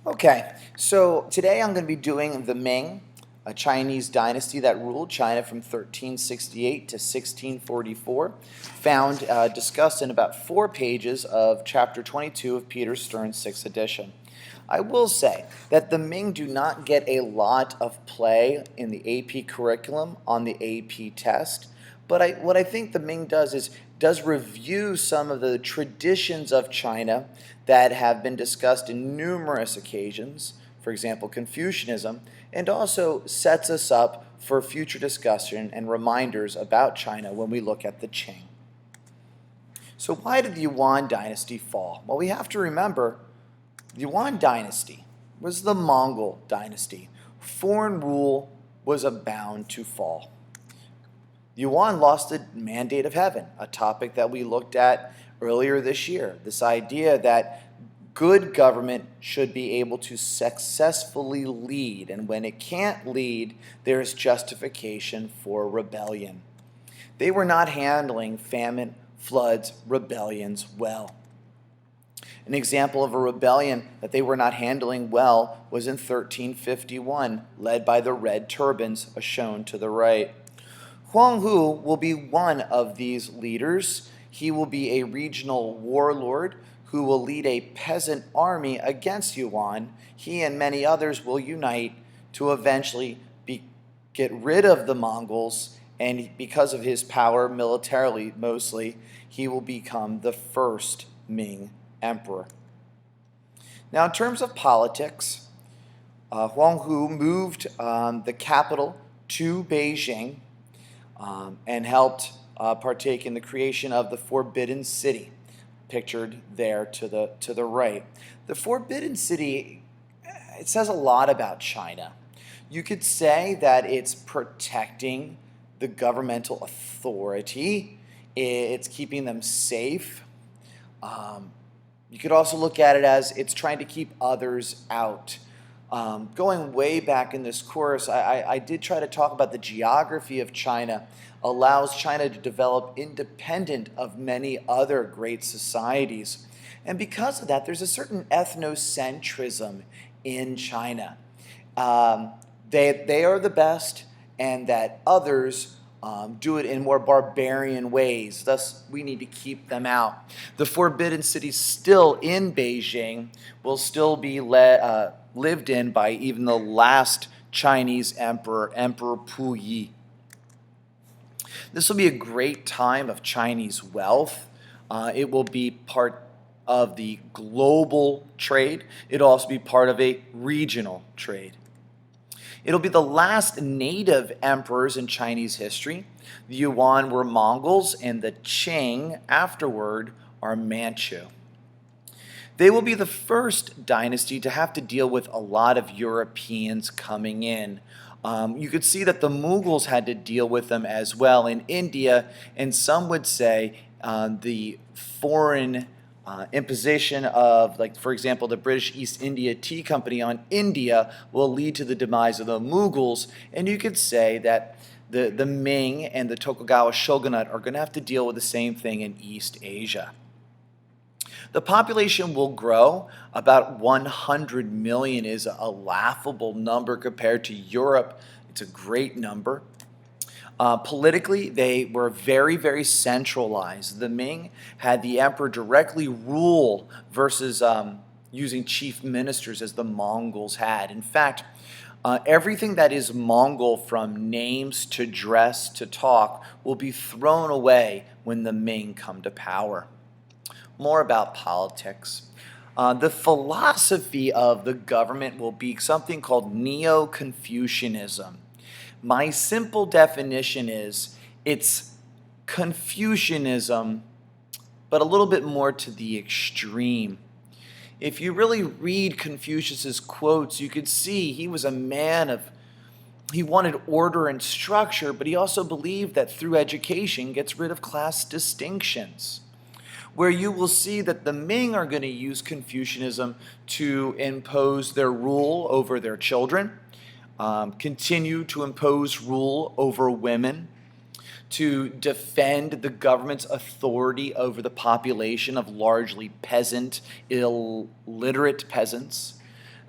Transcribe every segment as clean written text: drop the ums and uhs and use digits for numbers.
Okay, so today I'm going to be doing the Ming, a Chinese dynasty that ruled China from 1368 to 1644, found discussed in about 4 pages of chapter 22 of Peter Stern's 6th edition. I will say that the Ming do not get a lot of play in the AP curriculum on the AP test, but what I think the Ming does review some of the traditions of China that have been discussed in numerous occasions, for example, Confucianism, and also sets us up for future discussion and reminders about China when we look at the Qing. So why did the Yuan dynasty fall? Well, we have to remember the Yuan dynasty was the Mongol dynasty. Foreign rule was bound to fall. Yuan lost the mandate of heaven, a topic that we looked at earlier this year. This idea that good government should be able to successfully lead, and when it can't lead, there is justification for rebellion. They were not handling famine, floods, rebellions well. An example of a rebellion that they were not handling well was in 1351, led by the Red Turbans, as shown to the right. Huang Hu will be one of these leaders. He will be a regional warlord who will lead a peasant army against Yuan. He and many others will unite to eventually get rid of the Mongols, and because of his power militarily mostly, he will become the first Ming emperor. Now, in terms of politics, Huang Hu moved the capital to Beijing and helped partake in the creation of the Forbidden City, pictured there to the right. The Forbidden City, it says a lot about China. You could say that it's protecting the governmental authority. It's keeping them safe. You could also look at it as it's trying to keep others out. Going way back in this course, I did try to talk about the geography of China allows China to develop independent of many other great societies. And because of that, there's a certain ethnocentrism in China. They are the best, and that others do it in more barbarian ways. Thus, we need to keep them out. The Forbidden City still in Beijing will still be lived in by even the last Chinese emperor, Emperor Puyi. This will be a great time of Chinese wealth. It will be part of the global trade. It'll also be part of a regional trade. It'll be the last native emperors in Chinese history. The Yuan were Mongols, and the Qing afterward are Manchu. They will be the first dynasty to have to deal with a lot of Europeans coming in. You could see that the Mughals had to deal with them as well in India, and some would say the foreign imposition of, like, for example, the British East India Tea Company on India will lead to the demise of the Mughals, and you could say that the Ming and the Tokugawa shogunate are going to have to deal with the same thing in East Asia. The population will grow. About 100 million is a laughable number compared to Europe. It's a great number. Politically, they were very, very centralized. The Ming had the emperor directly rule versus using chief ministers as the Mongols had. In fact, everything that is Mongol, from names to dress to talk, will be thrown away when the Ming come to power. More about politics. The philosophy of the government will be something called neo-confucianism. My simple definition is it's Confucianism, but a little bit more to the extreme. If you really read Confucius's quotes, you could see he was a man of, he wanted order and structure, but he also believed that through education gets rid of class distinctions. Where you will see that the Ming are going to use Confucianism to impose their rule over their children, continue to impose rule over women, to defend the government's authority over the population of largely peasant, illiterate peasants.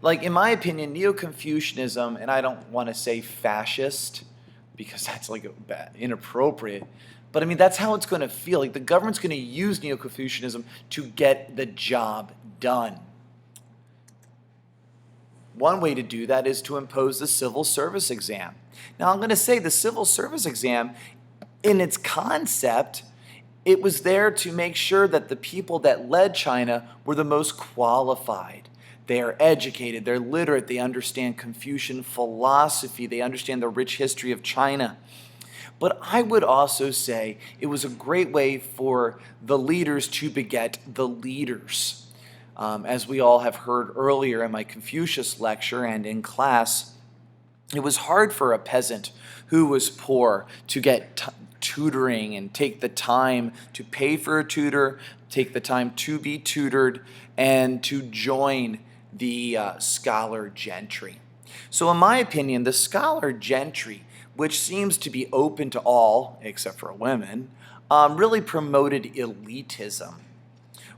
Like, in my opinion, neo-Confucianism, and I don't want to say fascist because that's like inappropriate, but I mean, that's how it's going to feel. Like, the government's going to use neo-Confucianism to get the job done. One way to do that is to impose the civil service exam. Now, I'm going to say the civil service exam, in its concept, it was there to make sure that the people that led China were the most qualified. They are educated, they're literate, they understand Confucian philosophy, they understand the rich history of China. But I would also say it was a great way for the leaders to beget the leaders. As we all have heard earlier in my Confucius lecture and in class, it was hard for a peasant who was poor to get tutoring and take the time to pay for a tutor, take the time to be tutored, and to join the scholar gentry. So in my opinion, the scholar gentry, which seems to be open to all, except for women, really promoted elitism,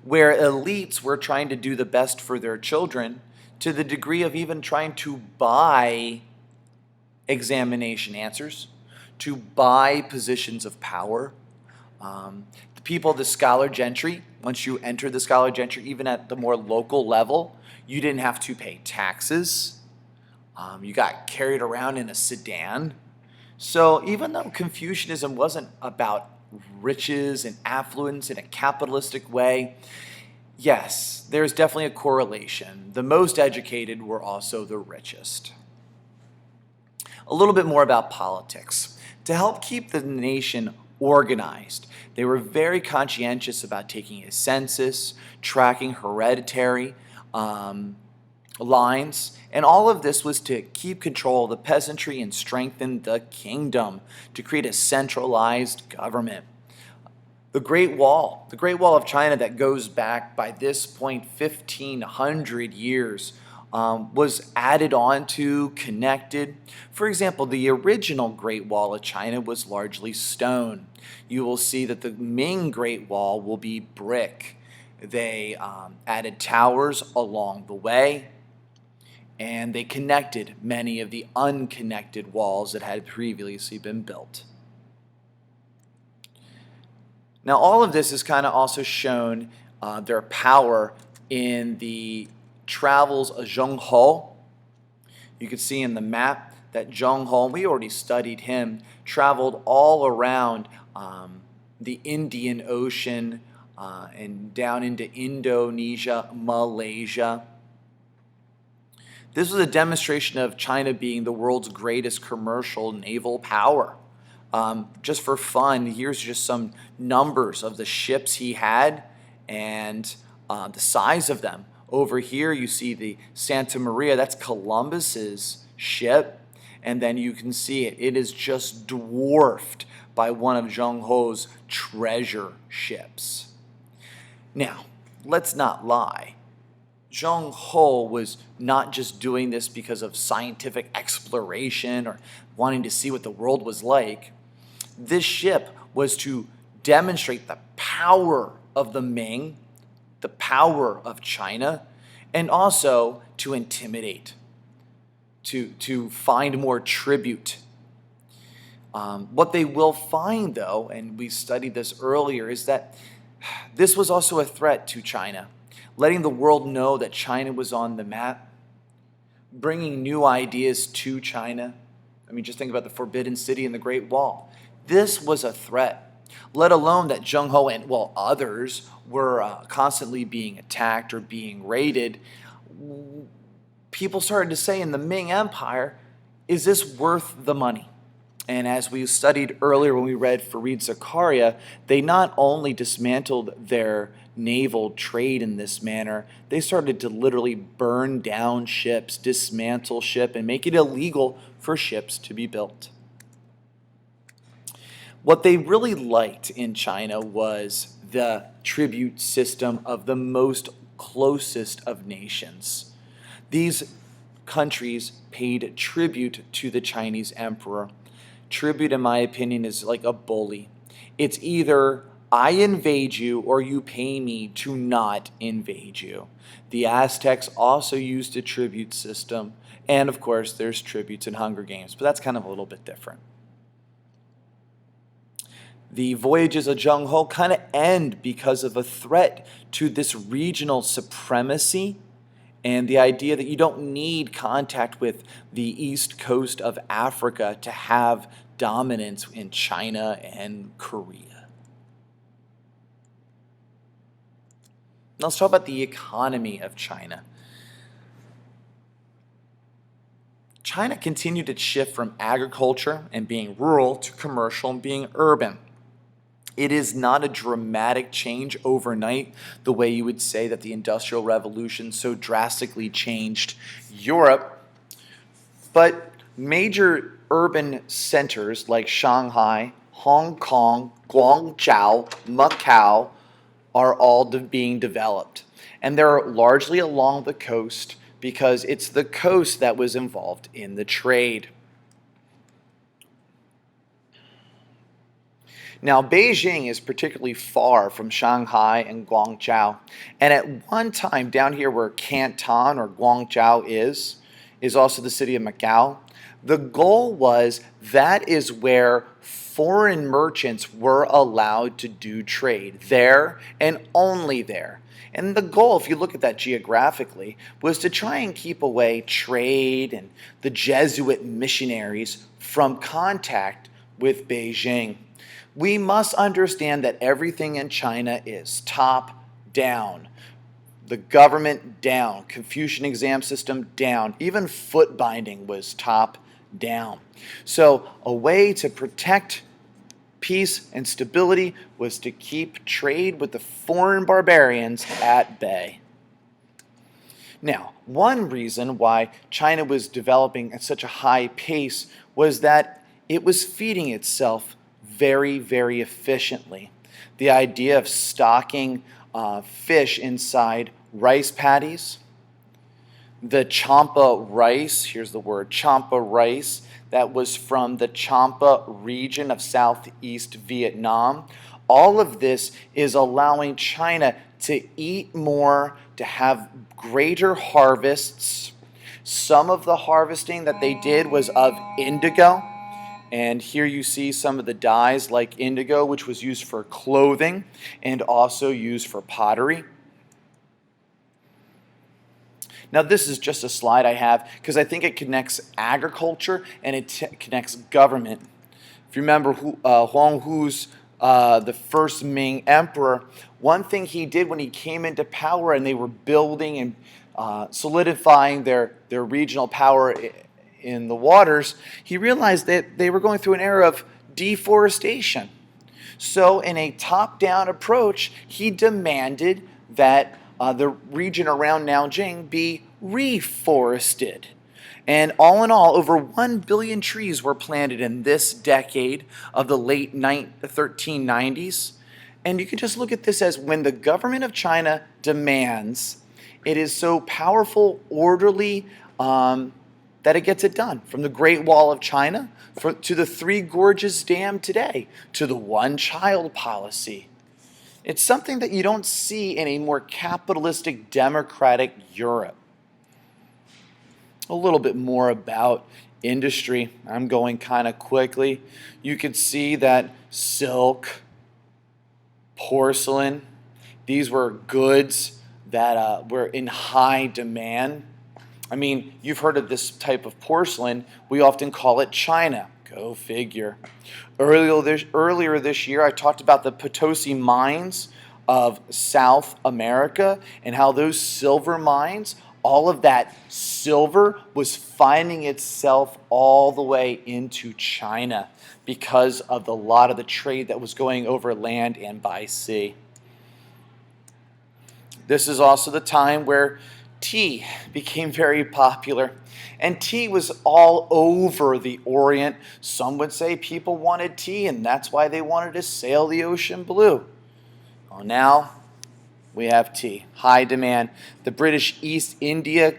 where elites were trying to do the best for their children to the degree of even trying to buy examination answers, to buy positions of power. The people, the scholar gentry, once you enter the scholar gentry, even at the more local level, you didn't have to pay taxes. You got carried around in a sedan. So even though Confucianism wasn't about riches and affluence in a capitalistic way, yes, there's definitely a correlation. The most educated were also the richest. A little bit more about politics. To help keep the nation organized, they were very conscientious about taking a census, tracking hereditary lines, and all of this was to keep control of the peasantry and strengthen the kingdom, to create a centralized government. The Great Wall of China that goes back by this point 1,500 years, was added on to, connected. For example, the original Great Wall of China was largely stone. You will see that the Ming Great Wall will be brick. They added towers along the way, and they connected many of the unconnected walls that had previously been built. Now, all of this is kind of also shown their power in the travels of Zheng He. You can see in the map that Zheng He, we already studied him, traveled all around the Indian Ocean and down into Indonesia, Malaysia. This was a demonstration of China being the world's greatest commercial naval power. Just for fun, here's just some numbers of the ships he had and the size of them. Over here you see the Santa Maria, that's Columbus's ship, and then you can see it. It is just dwarfed by one of Zheng He's treasure ships. Now, let's not lie. Zheng He was not just doing this because of scientific exploration or wanting to see what the world was like. This ship was to demonstrate the power of the Ming, the power of China, and also to intimidate, to find more tribute. What they will find, though, and we studied this earlier, is that this was also a threat to China, letting the world know that China was on the map, bringing new ideas to China. I mean, just think about the Forbidden City and the Great Wall. This was a threat, let alone that Zheng He and, well, others were constantly being attacked or being raided. People started to say in the Ming Empire, is this worth the money? And as we studied earlier when we read Farid Zakaria, they not only dismantled their naval trade in this manner, they started to literally burn down ships, dismantle ship, and make it illegal for ships to be built. What they really liked in China was the tribute system of the most closest of nations. These countries paid tribute to the Chinese emperor. Tribute, in my opinion, is like a bully. It's either I invade you or you pay me to not invade you. The Aztecs also used a tribute system. And of course, there's tributes in Hunger Games, but that's kind of a little bit different. The voyages of Zheng He kind of end because of a threat to this regional supremacy and the idea that you don't need contact with the east coast of Africa to have dominance in China and Korea. Now let's talk about the economy of China. China continued its shift from agriculture and being rural to commercial and being urban. It is not a dramatic change overnight, the way you would say that the Industrial Revolution so drastically changed Europe. But major urban centers like Shanghai, Hong Kong, Guangzhou, Macau are all being developed. And they're largely along the coast because it's the coast that was involved in the trade. Now, Beijing is particularly far from Shanghai and Guangzhou. And at one time, down here where Canton or Guangzhou is also the city of Macau. The goal was that is where foreign merchants were allowed to do trade, there and only there. And the goal, if you look at that geographically, was to try and keep away trade and the Jesuit missionaries from contact with Beijing. We must understand that everything in China is top down. The government down, Confucian exam system down, even foot binding was top down. So a way to protect peace and stability was to keep trade with the foreign barbarians at bay. Now, one reason why China was developing at such a high pace was that it was feeding itself very, very efficiently. The idea of stocking fish inside rice paddies, the champa rice, here's the word, champa rice, that was from the Champa region of southeast Vietnam. All of this is allowing China to eat more, to have greater harvests. Some of the harvesting that they did was of indigo. And here you see some of the dyes like indigo, which was used for clothing and also used for pottery. Now this is just a slide I have because I think it connects agriculture and it connects government. If you remember Huang Hu's the first Ming emperor, one thing he did when he came into power and they were building and solidifying their regional power in the waters, he realized that they were going through an era of deforestation. So in a top-down approach, he demanded that the region around Nanjing be reforested. And all in all, over 1 billion trees were planted in this decade of the late 1390s. And you can just look at this as when the government of China demands, it is so powerful, orderly, that it gets it done. From the Great Wall of China to the Three Gorges Dam today, to the one-child policy. It's something that you don't see in a more capitalistic, democratic Europe. A little bit more about industry. I'm going kind of quickly. You can see that silk, porcelain, these were goods that were in high demand. I mean, you've heard of this type of porcelain. We often call it China. Go figure. Earlier this year, I talked about the Potosi mines of South America and how those silver mines, all of that silver was finding itself all the way into China because of a lot of the trade that was going over land and by sea. This is also the time where tea became very popular. And tea was all over the Orient. Some would say people wanted tea, and that's why they wanted to sail the ocean blue. Well, now we have tea. High demand. The British East India,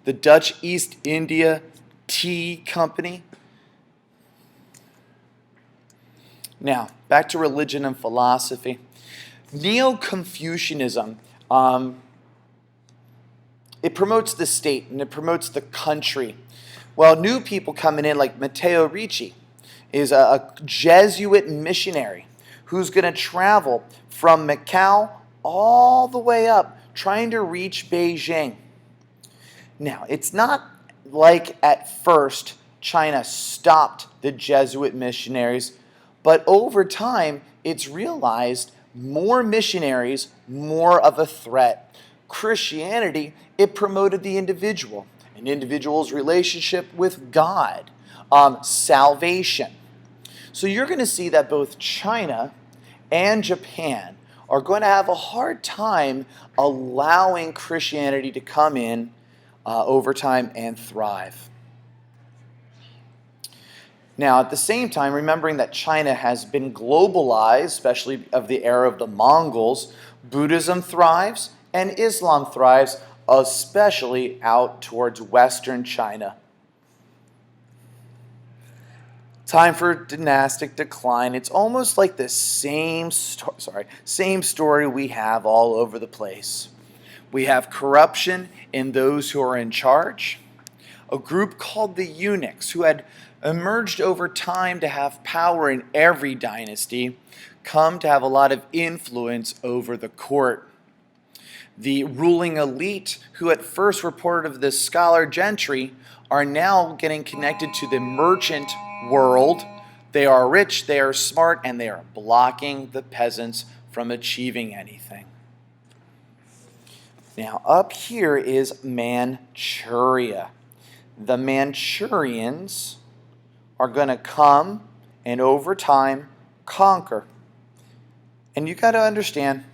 the Dutch East India Tea Company. Now, back to religion and philosophy. Neo-Confucianism, it promotes the state and it promotes the country. Well, new people coming in like Matteo Ricci is a Jesuit missionary who's going to travel from Macau all the way up, trying to reach Beijing. Now, it's not like at first China stopped the Jesuit missionaries, but over time it's realized more missionaries, more of a threat. Christianity, it promoted the individual, an individual's relationship with God, salvation. So you're going to see that both China and Japan are going to have a hard time allowing Christianity to come in over time and thrive. Now, at the same time, remembering that China has been globalized, especially of the era of the Mongols, Buddhism thrives and Islam thrives, especially out towards Western China. Time for Dynastic Decline. It's almost like the same story we have all over the place. We have corruption in those who are in charge, a group called the eunuchs who had emerged over time to have power in every dynasty, come to have a lot of influence over the court. The ruling elite, who at first were part of the scholar gentry, are now getting connected to the merchant world. They are rich, they are smart, and they are blocking the peasants from achieving anything. Now, up here is Manchuria. The Manchurians are going to come and over time conquer. And you got to understand,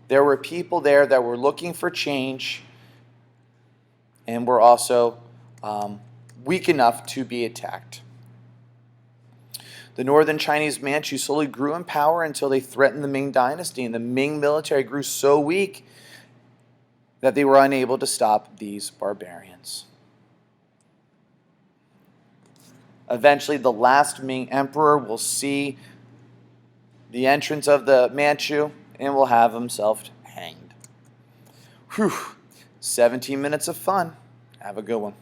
there were people there that were looking for change and were also weak enough to be attacked. The northern Chinese Manchu slowly grew in power until they threatened the Ming Dynasty, and the Ming military grew so weak that they were unable to stop these barbarians. Eventually, the last Ming emperor will see the entrance of the Manchu and will have himself hanged. Whew, 17 minutes of fun. Have a good one.